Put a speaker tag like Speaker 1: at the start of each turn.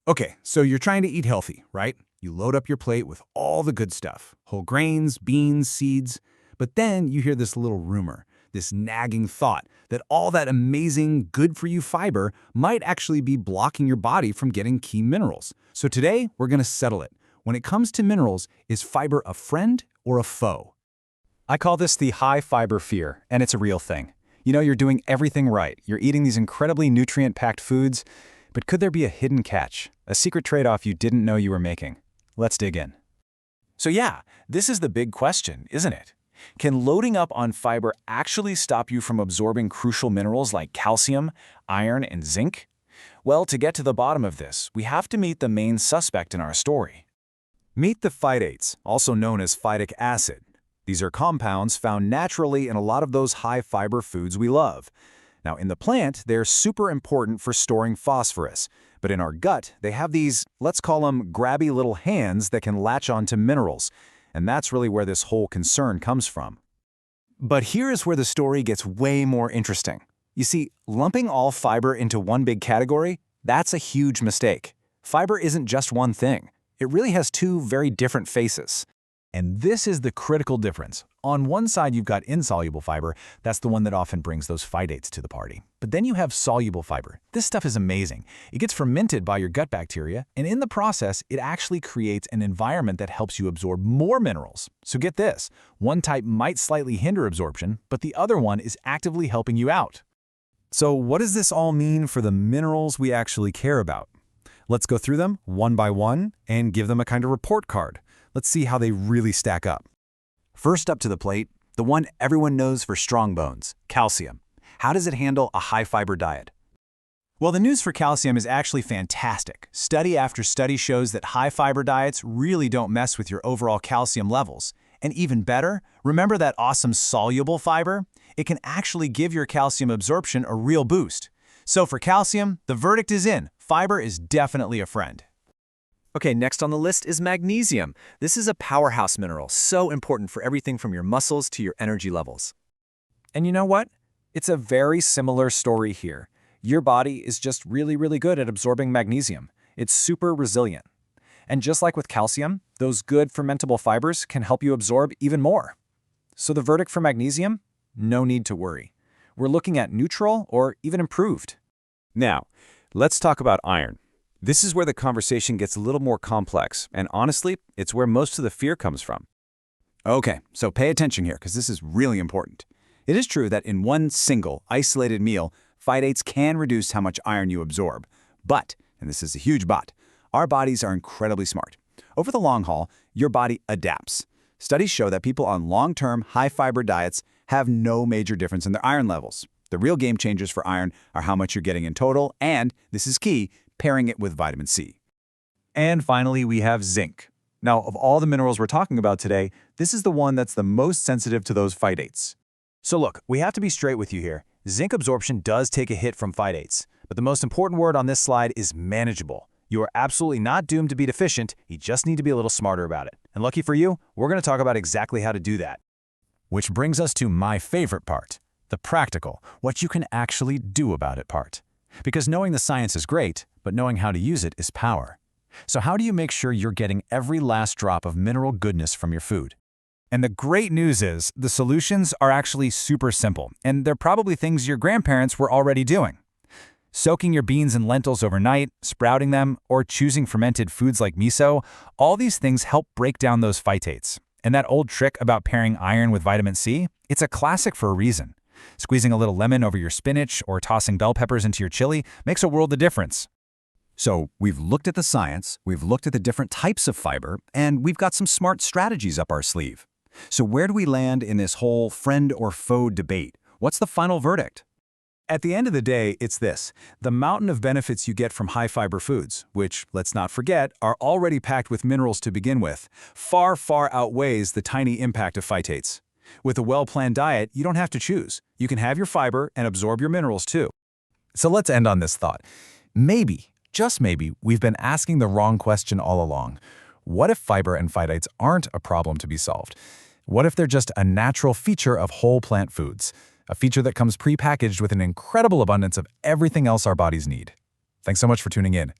Speaker 1: Okay, so you're trying to eat healthy, right? You load up your plate with all the good stuff, whole grains, beans, seeds, but then you hear this little rumor, this nagging thought that all that amazing, good-for-you fiber might actually be blocking your body from getting key minerals. So today, we're going to settle it. When it comes to minerals, is fiber a friend or a foe?
Speaker 2: I call this the high fiber fear, and it's a real thing. You know, you're doing everything right. You're eating these incredibly nutrient-packed foods, but could there be a hidden catch, a secret trade-off you didn't know you were making? Let's dig in.
Speaker 3: So yeah, this is the big question, isn't it? Can loading up on fiber actually stop you from absorbing crucial minerals like calcium, iron, and zinc? Well, to get to the bottom of this, we have to meet the main suspect in our story.
Speaker 2: Meet the phytates, also known as phytic acid. These are compounds found naturally in a lot of those high-fiber foods we love. Now, in the plant, they're super important for storing phosphorus, but in our gut, they have these, let's call them grabby little hands that can latch onto minerals, and that's really where this whole concern comes from. But here is where the story gets way more interesting. You see, lumping all fiber into one big category, that's a huge mistake. Fiber isn't just one thing. It really has two very different faces.
Speaker 1: And this is the critical difference. On one side, you've got insoluble fiber. That's the one that often brings those phytates to the party. But then you have soluble fiber. This stuff is amazing. It gets fermented by your gut bacteria, and in the process, it actually creates an environment that helps you absorb more minerals. So get this, one type might slightly hinder absorption, but the other one is actively helping you out.
Speaker 2: So what does this all mean for the minerals we actually care about? Let's go through them one by one and give them a kind of report card. Let's see how they really stack up.
Speaker 4: First up to the plate, the one everyone knows for strong bones, calcium. How does it handle a high-fiber diet?
Speaker 2: Well, the news for calcium is actually fantastic. Study after study shows that high-fiber diets really don't mess with your overall calcium levels. And even better, remember that awesome soluble fiber? It can actually give your calcium absorption a real boost. So for calcium, the verdict is in. Fiber is definitely a friend.
Speaker 5: Okay, next on the list is magnesium. This is a powerhouse mineral, so important for everything from your muscles to your energy levels.
Speaker 3: And you know what? It's a very similar story here. Your body is just really good at absorbing magnesium. It's super resilient. And just like with calcium, those good fermentable fibers can help you absorb even more. So the verdict for magnesium? No need to worry. We're looking at neutral or even improved.
Speaker 4: Now, let's talk about iron. This is where the conversation gets a little more complex, and honestly, it's where most of the fear comes from.
Speaker 1: Okay, so pay attention here, because this is really important. It is true that in one single, isolated meal, phytates can reduce how much iron you absorb. But, and this is a huge but, our bodies are incredibly smart. Over the long haul, your body adapts. Studies show that people on long-term, high-fiber diets have no major difference in their iron levels. The real game changers for iron are how much you're getting in total, and, this is key, pairing it with vitamin C.
Speaker 2: And finally, we have zinc. Now, of all the minerals we're talking about today, this is the one that's the most sensitive to those phytates. So look, we have to be straight with you here. Zinc absorption does take a hit from phytates, but the most important word on this slide is manageable. You are absolutely not doomed to be deficient, you just need to be a little smarter about it. And lucky for you, we're going to talk about exactly how to do that. Which brings us to my favorite part, the practical, what you can actually do about it part. Because knowing the science is great, but knowing how to use it is power. So how do you make sure you're getting every last drop of mineral goodness from your food? And the great news is, the solutions are actually super simple, and they're probably things your grandparents were already doing. Soaking your beans and lentils overnight, sprouting them, or choosing fermented foods like miso, all these things help break down those phytates. And that old trick about pairing iron with vitamin C, it's a classic for a reason. Squeezing a little lemon over your spinach or tossing bell peppers into your chili makes a world of difference.
Speaker 4: So we've looked at the science, we've looked at the different types of fiber, and we've got some smart strategies up our sleeve. So where do we land in this whole friend or foe debate? What's the final verdict?
Speaker 2: At the end of the day, it's this. The mountain of benefits you get from high-fiber foods, which, let's not forget, are already packed with minerals to begin with, far outweighs the tiny impact of phytates. With a well-planned diet, you don't have to choose. You can have your fiber and absorb your minerals too. So let's end on this thought. Maybe, just maybe, we've been asking the wrong question all along. What if fiber and phytates aren't a problem to be solved? What if they're just a natural feature of whole plant foods? A feature that comes pre-packaged with an incredible abundance of everything else our bodies need. Thanks so much for tuning in.